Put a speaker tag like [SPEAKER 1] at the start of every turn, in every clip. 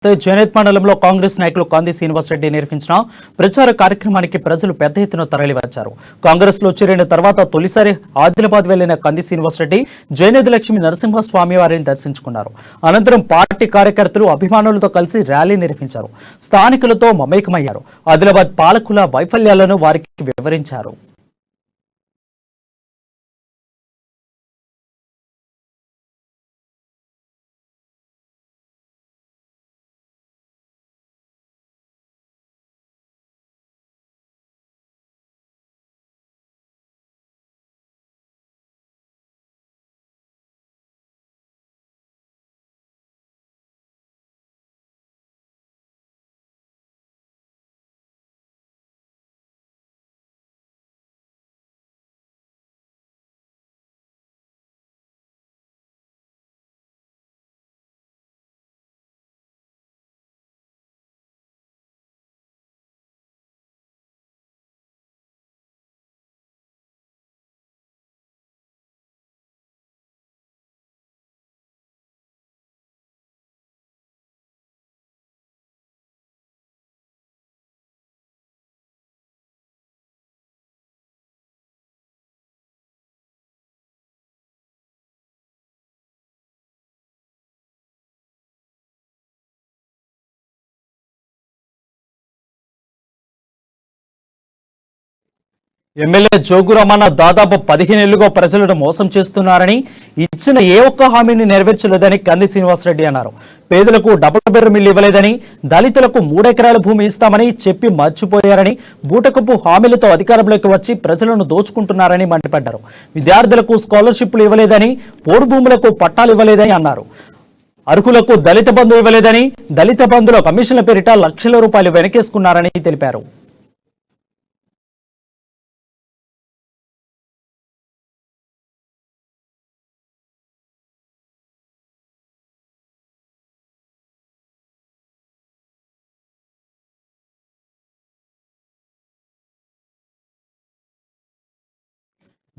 [SPEAKER 1] చేనేత్ మండలంలో కాంగ్రెస్ నాయకులు కంది శ్రీనివాసరెడ్డి నిర్వహించిన ప్రచార కార్యక్రమానికి ప్రజలు పెద్ద ఎత్తున తరలివచ్చారు. కాంగ్రెస్ లో చేరిన తర్వాత తొలిసారి ఆదిలాబాద్ వెళ్లిన కంది శ్రీనివాసరెడ్డి జయనేత్ లక్ష్మీ నరసింహస్వామి వారిని దర్శించుకున్నారు. అనంతరం పార్టీ కార్యకర్తలు అభిమానులతో కలిసి ర్యాలీ నిర్వహించారు. స్థానికులతో మమేకమయ్యారు. ఆదిలాబాద్ పాలకుల వైఫల్యాలను వారికి వివరించారు. ఎమ్మెల్యే జోగురామన్న దాదాపు 15 ఏళ్లుగా ప్రజలను మోసం చేస్తున్నారని, ఇచ్చిన ఏ ఒక్క హామీని నెరవేర్చలేదని కంది శ్రీనివాసరెడ్డి అన్నారు. పేదలకు డబుల్ బెడ్రూమ్ ఇల్లు ఇవ్వలేదని, దళితులకు 3 ఎకరాల భూమి ఇస్తామని చెప్పి మర్చిపోయారని, బూటకపు హామీలతో అధికారంలోకి వచ్చి ప్రజలను దోచుకుంటున్నారని మండిపడ్డారు. విద్యార్థులకు స్కాలర్షిప్లు ఇవ్వలేదని, పోడు భూములకు పట్టాలు ఇవ్వలేదని అన్నారు. అర్హులకు దళిత బంధు ఇవ్వలేదని, దళిత బంధులో కమిషన్ల పేరిట లక్షల రూపాయలు వెనకేసుకున్నారని తెలిపారు.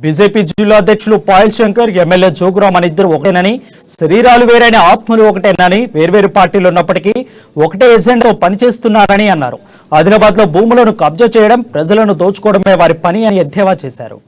[SPEAKER 1] బీజేపీ జిల్లా అధ్యక్షులు పాయల్ శంకర్, ఎమ్మెల్యే జోగురామన్ ఇద్దరు ఒకటేనని, శరీరాలు వేరైన ఆత్మలు ఒకటేనని, వేర్వేరు పార్టీలు ఉన్నప్పటికీ ఒకటే ఎజెండాతో పనిచేస్తున్నారని అన్నారు. ఆదిలాబాద్ లో భూములను కబ్జా చేయడం, ప్రజలను దోచుకోవడమే వారి పని అని ఎద్దేవా చేశారు.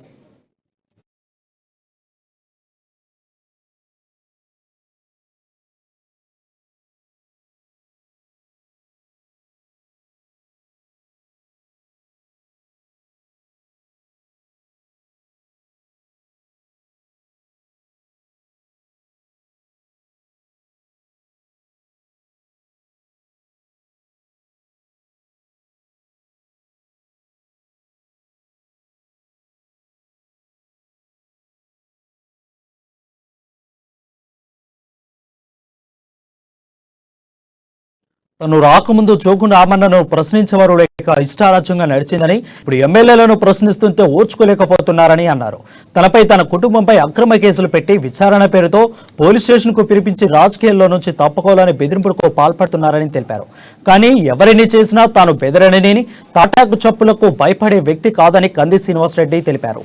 [SPEAKER 1] తను రాకముందు జోగు రామన్నను ప్రశ్నించేవారు లేక ఇష్టారాజ్యంగా నడిచిందని, ఇప్పుడు ఎమ్మెల్యేలను ప్రశ్నిస్తుంటే ఓర్చుకోలేకపోతున్నారని అన్నారు. తనపై తన కుటుంబంపై అక్రమ కేసులు పెట్టి విచారణ పేరుతో పోలీస్ స్టేషన్ కు పిలిపించి రాజకీయాల్లో నుంచి తప్పుకోవాలని బెదిరింపులకు పాల్పడుతున్నారని తెలిపారు. కానీ ఎవరిని చేసినా తాను బెదరనని, తాటాకు చప్పులకు భయపడే వ్యక్తి కాదని కంది శ్రీనివాసరెడ్డి తెలిపారు.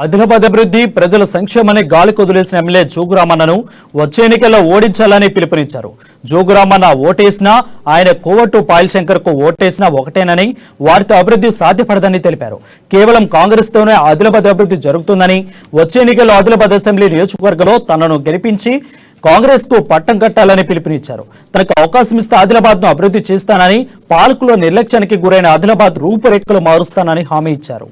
[SPEAKER 1] ఆదిలాబాద్ అభివృద్ధి, ప్రజల సంక్షేమాన్ని గాలికి వదిలేసిన ఎమ్మెల్యే జోగురామన్నను వచ్చే ఎన్నికల్లో ఓడించాలని పిలుపునిచ్చారు. జోగురామన్న ఓటేసినా, ఆయన కోవట్టు పాయల్ శంకర్ కు ఓటేసినా ఒకటేనని, వారితో అభివృద్ధి సాధ్యపడదని తెలిపారు. కేవలం కాంగ్రెస్ తోనే ఆదిలాబాద్ అభివృద్ధి జరుగుతుందని, వచ్చే ఎన్నికల్లో ఆదిలాబాద్ అసెంబ్లీ నియోజకవర్గంలో తనను గెలిపించి కాంగ్రెస్ కు పట్టం కట్టాలని పిలుపునిచ్చారు. తనకు అవకాశం ఇస్తే ఆదిలాబాద్ ను అభివృద్ధి చేస్తానని, పాలకుల నిర్లక్ష్యానికి గురైన ఆదిలాబాద్ రూపురేఖలు మారుస్తానని హామీ ఇచ్చారు.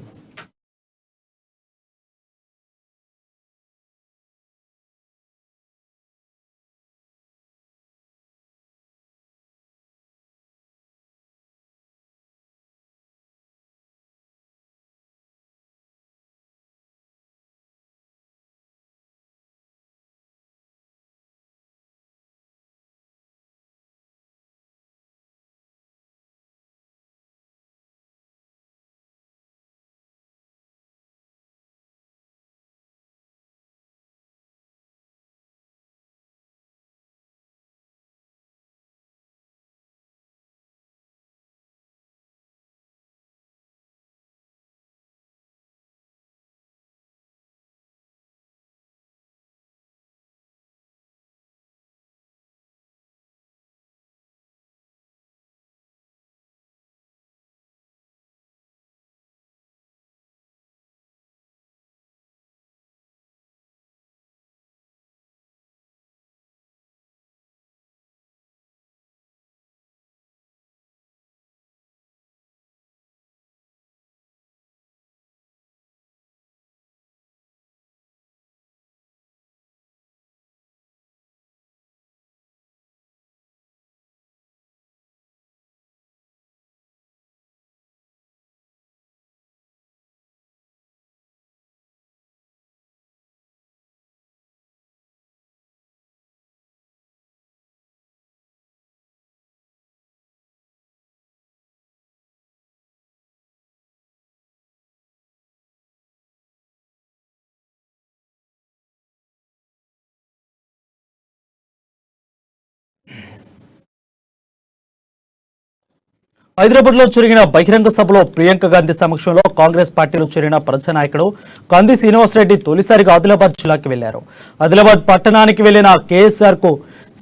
[SPEAKER 1] హైదరాబాద్ లో జరిగిన బహిరంగ సభలో ప్రియాంక గాంధీ సమక్షంలో కాంగ్రెస్ పార్టీలో చేరిన ప్రజా నాయకుడు కంది శ్రీనివాసరెడ్డి తొలిసారిగా ఆదిలాబాద్ జిల్లాకి వెళ్లారు. ఆదిలాబాద్ పట్టణానికి వెళ్లిన కేఎస్ఆర్ కు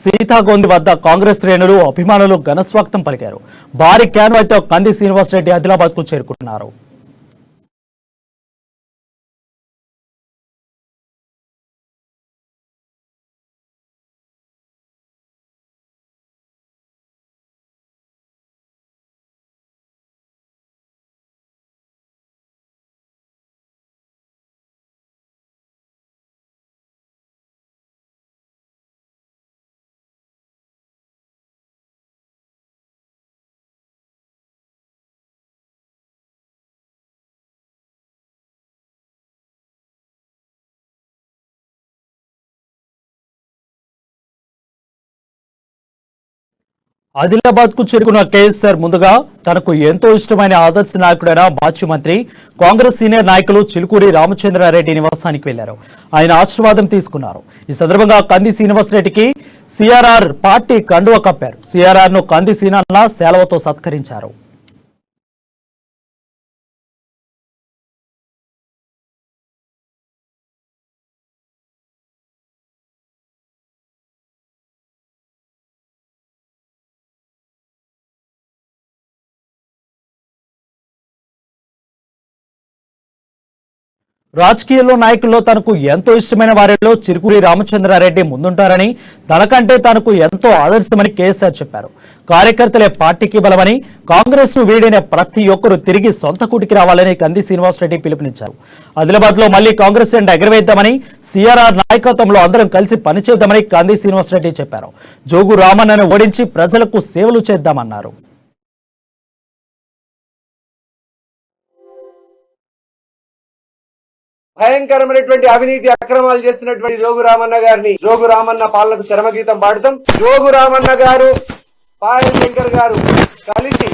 [SPEAKER 1] సీతాగోంది వద్ద కాంగ్రెస్ శ్రేణులు అభిమానులు ఘనస్వాగతం పలికారు. భారీ క్యాన్వాయ్తో కంది శ్రీనివాసరెడ్డి ఆదిలాబాద్ కు చేరుకున్నారు. ఆదిలాబాద్ కు చేరుకున్న కేఎస్ఆర్ ముందుగా తనకు ఎంతో ఇష్టమైన ఆదర్శ నాయకుడైన మాజీ మంత్రి కాంగ్రెస్ సీనియర్ నాయకులు చిలుకూరి రామచంద్రారెడ్డి నివాసానికి వెళ్లారు. ఆయన ఆశీర్వాదం తీసుకున్నారు. ఈ సందర్భంగా కంది శ్రీనివాసరెడ్డికి సిఆర్ఆర్ పార్టీ కండువా కప్పారు. సిఆర్ఆర్ ను కంది సీనన్న సేలవతో సత్కరించారు. రాజకీయాల్లో నాయకుల్లో తనకు ఎంతో ఇష్టమైన వారిలో చిలుకూరి రామచంద్రారెడ్డి ముందుంటారని, తనకంటే తనకు ఎంతో ఆదర్శమని కేసీఆర్ చెప్పారు. కార్యకర్తలే పార్టీకి బలమని, కాంగ్రెస్ ను వీడిన ప్రతి ఒక్కరూ తిరిగి సొంత కూటికి రావాలని కంది శ్రీనివాసరెడ్డి పిలుపునిచ్చారు. ఆదిలాబాద్ లో మళ్లీ కాంగ్రెస్ జెండా ఎగరవేద్దామని, సిఆర్ఆర్ నాయకత్వంలో అందరం కలిసి పనిచేద్దామని కంది శ్రీనివాసరెడ్డి చెప్పారు. జోగు రామన్నను ఓడించి ప్రజలకు సేవలు చేద్దామన్నారు.
[SPEAKER 2] భయంకరమైనటువంటి అవినీతి అక్రమాలు చేస్తున్నటువంటి జోగు రామన్న గారిని, జోగు రామన్న పాలనకు చరమగీతం పాడుతాం. జోగు రామన్న గారు, పాయల్ శంకర్ గారు కలిసి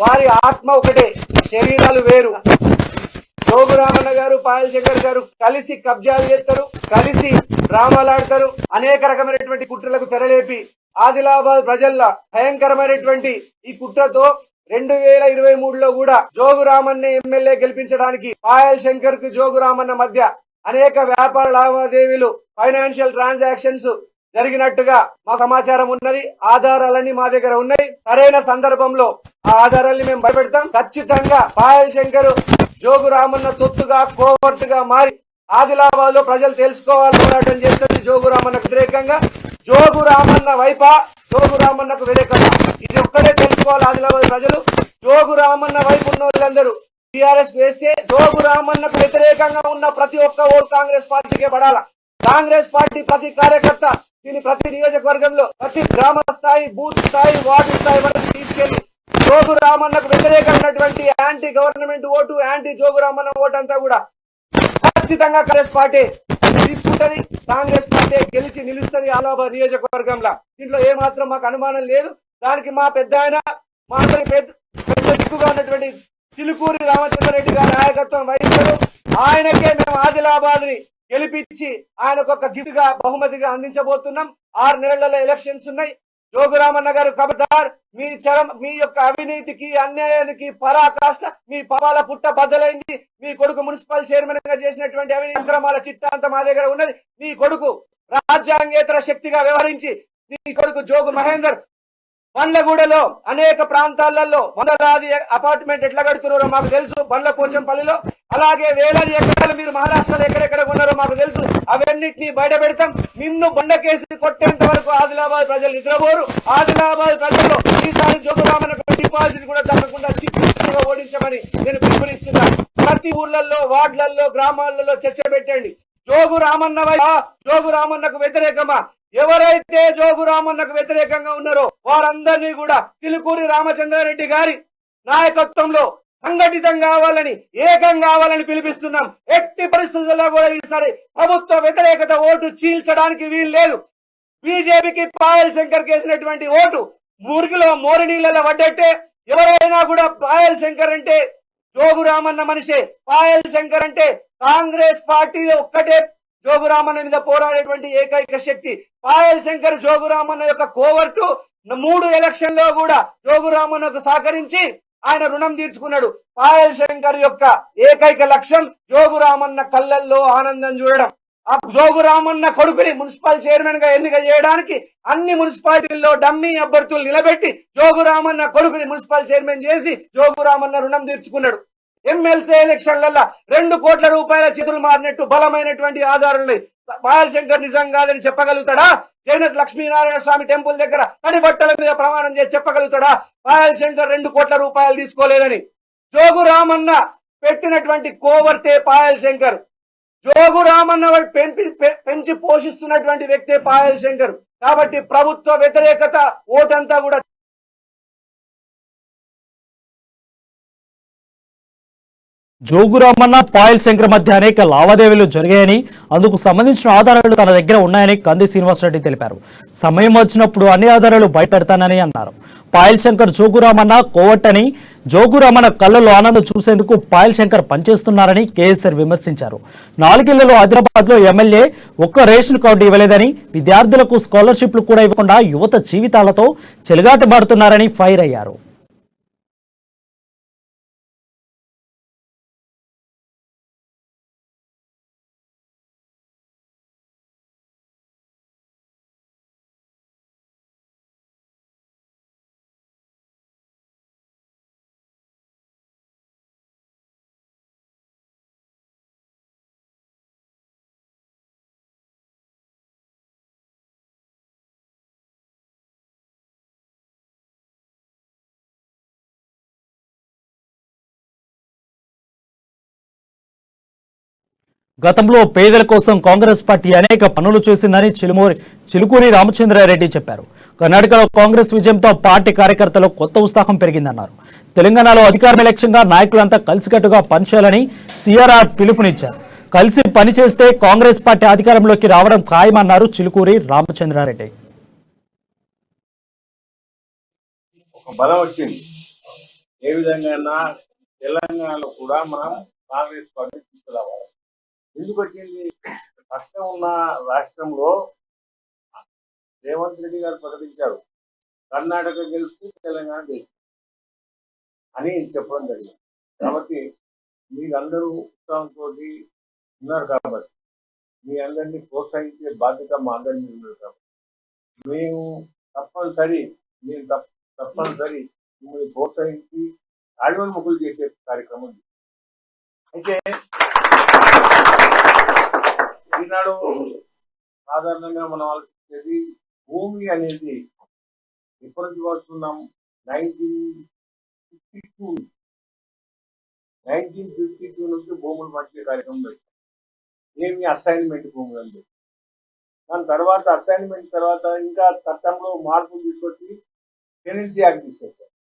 [SPEAKER 2] వారి ఆత్మ ఒకటే, శరీరాలు వేరు. జోగు రామన్న గారు, పాయల్ శంకర్ గారు కలిసి కబ్జాలు చేస్తారు, కలిసి డ్రామాలు ఆడతారు. అనేక రకమైనటువంటి కుట్రలకు తెరలేపి ఆదిలాబాద్ ప్రజల్లో భయంకరమైనటువంటి ఈ కుట్రతో 2023లో కూడా జోగు రామన్న ఎమ్మెల్యే గెలిపించడానికి పాయల్ శంకర్ కు జోగు రామన్న మధ్య అనేక వ్యాపార లావాదేవీలు, ఫైనాన్షియల్ ట్రాన్సాక్షన్స్ జరిగినట్టుగా మాకు సమాచారం ఉన్నది. ఆధారాలన్నీ మా దగ్గర ఉన్నాయి. సరైన సందర్భంలో ఆ ఆధారాన్ని మేము బయటపెడతాం. ఖచ్చితంగా పాయల్ శంకర్ జోగు రామన్న తొత్తుగా, కోవర్టుగా మారి ఆదిలాబాద్ లో ప్రజలు తెలుసుకోవాలని పోరాటం చేస్తుంది. జోగు రామన్నకు వ్యతిరేకంగా, జోగు రామన్న వైపా, జోగు రామన్నకు వ్యతిరేకంగా, ఇది ఒక్కడే తెలుసుకోవాలి ఆదిలాబాద్ ప్రజలు. జోగు రామన్న వైపు ఉన్న వాళ్ళందరూ టీఆర్ఎస్ వేస్తే, జోగు రామన్నకు వ్యతిరేకంగా ఉన్న ప్రతి ఒక్క ఓటు కాంగ్రెస్ పార్టీకే పడాల. కాంగ్రెస్ పార్టీ ప్రతి కార్యకర్త దీని ప్రతి నియోజకవర్గంలో, ప్రతి గ్రామ స్థాయి, బూత్ స్థాయి, వార్డు స్థాయి వరకు తీసుకెళ్లి జోగు రామన్నకు వ్యతిరేకమైనటువంటి anti government vote, anti Jogu Ramanna vote అంతా కూడా ఖచ్చితంగా కాంగ్రెస్ పార్టీ తీసుకుంటది. కాంగ్రెస్ పార్టీ గెలిచి నిలుస్తుంది ఆదిలాబాద్ నియోజకవర్గంలో. దీంట్లో ఏ మాత్రం మాకు అనుమానం లేదు. దానికి మా పెద్ద ఆయన, మా అందరి పెద్ద దిక్కుగా ఉన్నటువంటి చిలుకూరి రామచంద్రారెడ్డి గారి నాయకత్వం వహించారు. ఆయనకే మేము ఆదిలాబాద్ ని గెలిపించి ఆయనకు ఒక గిఫ్ట్ గా, బహుమతిగా అందించబోతున్నాం. 6 నెలలలో ఎలక్షన్స్ ఉన్నాయి. జోగు రామన్న గారు ఖబర్దార్, మీ యొక్క అవినీతికి, అన్యాయానికి పరాకాష్ట, మీ పాపాల పుట్ట బద్దలైంది. మీ కొడుకు మున్సిపల్ చైర్మన్ గా చేసినటువంటి అవినీతి అక్రమాల చిట్టా అంతా మా దగ్గర ఉన్నది. మీ కొడుకు రాజ్యాంగేతర శక్తిగా వ్యవహరించి, మీ కొడుకు జోగు మహేందర్ బండ్లగూడలో అనేక ప్రాంతాలలో వందలాది అపార్ట్మెంట్ ఎట్లా కడుతున్నారో మాకు తెలుసు. బండ్ల పోచంపల్లిలో అలాగే వేలాది ఎకరాలు మీరు మహారాష్ట్రలో ఎక్కడెక్కడ ఉన్నారో మాకు తెలుసు. అవన్నిటినీ బయట పెడతాం. నిన్ను బండకేసి కొట్టేంత వరకు ఆదిలాబాద్ ప్రజలు నిద్రపోరు. ఆదిలాబాద్ ప్రజల్లో ఈసారి జోగు రామన్న డిపాజిట్ కూడా తగ్గకుండా చిక్కుగా ఓడించమని నేను పిలుపునిస్తున్నాను. ప్రతి ఊర్లలో, వార్డులలో, గ్రామాలలో చర్చ పెట్టండి. జోగు రామన్న జోగు రామన్నకు వ్యతిరేకమా? ఎవరైతే జోగు రామన్నకు వ్యతిరేకంగా ఉన్నారో వారందరినీ కూడా చిలుకూరి రామచంద్రారెడ్డి గారి నాయకత్వంలో సంఘటితం కావాలని, ఏకం కావాలని పిలిపిస్తున్నాం. ఎట్టి పరిస్థితుల్లో కూడా ఈసారి ప్రభుత్వ వ్యతిరేకత ఓటు చీల్చడానికి వీలు లేదు. బీజేపీకి పాయల్ శంకర్ కేసినటువంటి ఓటు మురికిలో, మోరి నీళ్ళలో పడ్డట్టే. ఎవరైనా కూడా పాయల్ శంకర్ అంటే జోగు రామన్న మనిషే. పాయల్ శంకర్ అంటే కాంగ్రెస్ పార్టీ ఒక్కటే జోగు రామన్న మీద పోరాడేటువంటి ఏకైక శక్తి. పాయల్ శంకర్ జోగు రామన్న యొక్క కోవర్టు. 3 ఎలక్షన్ లో కూడా జోగు రామన్నకు సహకరించి ఆయన రుణం తీర్చుకున్నాడు. పాయల్ శంకర్ యొక్క ఏకైక లక్ష్యం జోగు రామన్న కళ్ళల్లో ఆనందం చూడడం. ఆ జోగు రామన్న కొడుకుని మున్సిపల్ చైర్మన్ గా ఎన్నిక చేయడానికి అన్ని మున్సిపాలిటీల్లో డమ్మీ అభ్యర్థులు నిలబెట్టి జోగు రామన్న కొడుకుని మున్సిపల్ చైర్మన్ చేసి జోగు రామన్న రుణం తీర్చుకున్నాడు. ఎమ్మెల్సీ ఎలక్షన్లలో 2 కోట్ల రూపాయల చేతులు మారినట్టు బలమైనటువంటి ఆధారాలు పాయల్ శంకర్ నిజం కాదని చెప్పగలుగుతాడా? జగన్నాథ్ లక్ష్మీనారాయణ స్వామి టెంపుల్ దగ్గర తడి బట్టల మీద ప్రమాణం చేసి చెప్పగలుగుతాడా పాయల్ శంకర్ 2 కోట్ల రూపాయలు తీసుకోలేదని? జోగు రామన్న పెట్టినటువంటి కోవర్తే పాయల్ శంకర్. జోగు రామన్న పెంచి పోషిస్తున్నటువంటి వ్యక్తే పాయల్ శంకర్. కాబట్టి ప్రభుత్వ వ్యతిరేకత ఓటంతా కూడా
[SPEAKER 1] జోగురామన్న పాయల్ శంకర్ మధ్య అనేక లావాదేవీలు జరిగాయని, అందుకు సంబంధించిన ఆధారాలు తన దగ్గర ఉన్నాయని కంది శ్రీనివాసరెడ్డి తెలిపారు. సమయం వచ్చినప్పుడు అన్ని ఆధారాలు బయటపెడతానని అన్నారు. పాయల్ శంకర్ జోగురామన్న కోవట్టని, జోగురామన్న కళ్ళలో ఆనందం చూసేందుకు పాయల్ శంకర్ పనిచేస్తున్నారని కేఎస్ఆర్ విమర్శించారు. 4 ఏళ్లలో హైదరాబాద్ లో ఎమ్మెల్యే ఒక్క రేషన్ కార్డు ఇవ్వలేదని, విద్యార్థులకు స్కాలర్షిప్లు కూడా ఇవ్వకుండా యువత జీవితాలతో చెలగాటమాడుతున్నారని ఫైర్ అయ్యారు. గతంలో పేదల కోసం కాంగ్రెస్ పార్టీ అనేక పనులు చేసిందని చిలుకూరి రామచంద్రారెడ్డి చెప్పారు. కర్ణాటకలో కాంగ్రెస్ విజయంతో పార్టీ కార్యకర్తలు కొత్త ఉత్సాహం పెరిగిందన్నారు. తెలంగాణలో అధికారం లక్ష్యంగా నాయకులంతా కలిసికట్టుగా పనిచేయాలని సిఆర్ఆర్ పిలుపునిచ్చారు. కలిసి పనిచేస్తే కాంగ్రెస్ పార్టీ అధికారంలోకి రావడం ఖాయమన్నారు చిలుకూరి రామచంద్రారెడ్డి.
[SPEAKER 3] బలం వచ్చింది. ఏ విధంగా తెలంగాణలో కూడా మనం కాంగ్రెస్ పార్టీ తీసుకురావాలి. ఎందుకు వచ్చింది? కష్టం ఉన్న రాష్ట్రంలో రేవంత్ రెడ్డి గారు ప్రకటించారు, కర్ణాటక గెలిస్తే తెలంగాణ గెలిచి అని చెప్పడం జరిగింది. కాబట్టి మీరందరూ ఉత్సాహంతో ఉన్నారు కాబట్టి, మీ అందరినీ ప్రోత్సహించే బాధ్యత మా అందరినీ ఉన్నారు కాబట్టి మేము తప్పనిసరి మిమ్మల్ని ప్రోత్సహించి ఆడవన్ముఖులు చేసే కార్యక్రమం. అయితే ఈనాడు సాధారణంగా మనం ఆలోచించేది భూమి అనేది ఎప్పటి నుంచి వస్తున్నాం? 1952 నుంచి భూములు పంచే కార్యక్రమం పెట్టాం. ఏమి అసైన్మెంట్ భూములు అని చెప్పి దాని తర్వాత అసైన్మెంట్ తర్వాత ఇంకా చట్టంలో మార్పులు తీసుకొచ్చి టెనెన్సీ యాక్ట్ తీసుకొచ్చారు.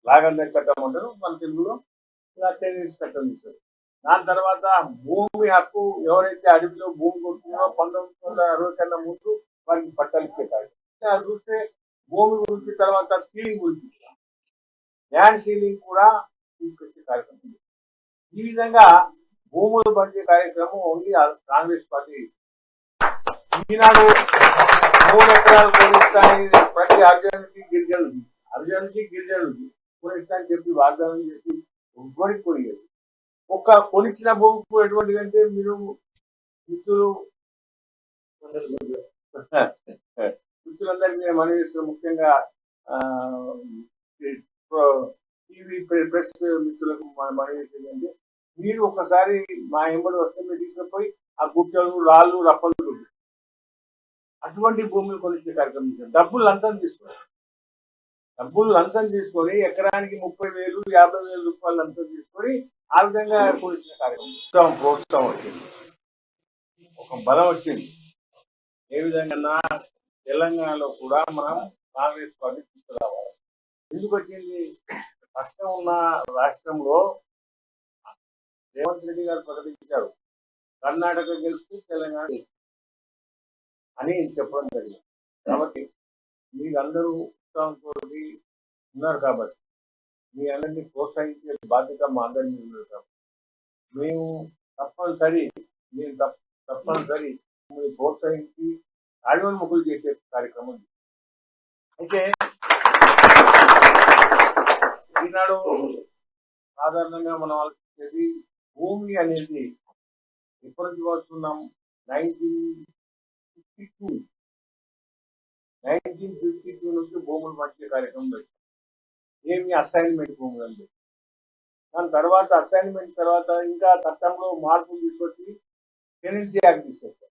[SPEAKER 3] లాగందరి చట్టం అంటారు మన తెలుగులో, టెనెన్సీ చట్టం తీసుకొచ్చారు. దాని తర్వాత భూమి హక్కు ఎవరైతే అడవిలో భూమి కొట్టుకున్నారో 1960 కన్నా ముందు వారికి పట్టాలు ఇచ్చే కార్యక్రమం. అది చూస్తే భూమి గురించి తర్వాత సీలింగ్ గురించి ల్యాండ్ సీలింగ్ కూడా తీసుకొచ్చే కార్యక్రమం. ఈ విధంగా భూములు పంచే కార్యక్రమం ఓన్లీ కాంగ్రెస్ పార్టీ. ఈనాడు 3 ఎకరాలు కొనిస్తానని ప్రతి అర్జునుడికి గిరిజనుడికి కొనిస్తానని చెప్పి వాగ్దానం చేసి ఒక్కడికి కొనియదు. ఒక్క కొనిచ్చిన భూమికి ఎటువంటి అంటే మీరు మిత్రులందరికీ నేను మనవి చేస్తున్న, ముఖ్యంగా టీవీ ప్రెస్ మిత్రులకు మనవి చేసేదంటే, మీరు ఒకసారి మా ఎంబడి వస్తే మీరు తీసుకుపోయి ఆ గుట్టలు రాళ్ళు రప్పలు అటువంటి భూములు కొనిచ్చే కార్యక్రమం చేశారు. డబ్బులు లంచం తీసుకొని ఎకరానికి 30,000 50,000 రూపాయలు లంచం తీసుకొని ఆ విధంగా కొనిచ్చిన కార్యక్రమం. ప్రోత్సాహం వచ్చింది, ఒక బలం వచ్చింది. ఏ విధంగా తెలంగాణలో కూడా మనం కాంగ్రెస్ పార్టీ తీసుకురావాలి. ఎందుకు వచ్చింది? కష్టం ఉన్న రాష్ట్రంలో రేవంత్ రెడ్డి గారు ప్రకటించారు, కర్ణాటక గెలిస్తే తెలంగాణ అని చెప్పడం జరిగింది. కాబట్టి మీరందరూ ఉత్సాహంతో ఉన్నారు కాబట్టి, మీ అందరినీ ప్రోత్సహించే బాధ్యత మా అందరినీ ఉన్నారు కాబట్టి మేము తప్పనిసరి మిమ్మల్ని ప్రోత్సహించి ఆడివన్ముఖులు చేసే కార్యక్రమం ఇది. అయితే ఈనాడు సాధారణంగా మనం ఆలోచించేది భూమి అనేది ఎప్పటి నుంచి వస్తున్నాం 1952 నుంచి భూములు పంచే కార్యక్రమం పెట్టాం. ఏమి అసైన్మెంట్ భూములు అంటే దాని తర్వాత అసైన్మెంట్ తర్వాత ఇంకా చట్టంలో మార్పులు తీసుకొచ్చి టెనెన్సీ యాక్ట్ తీసుకొచ్చారు.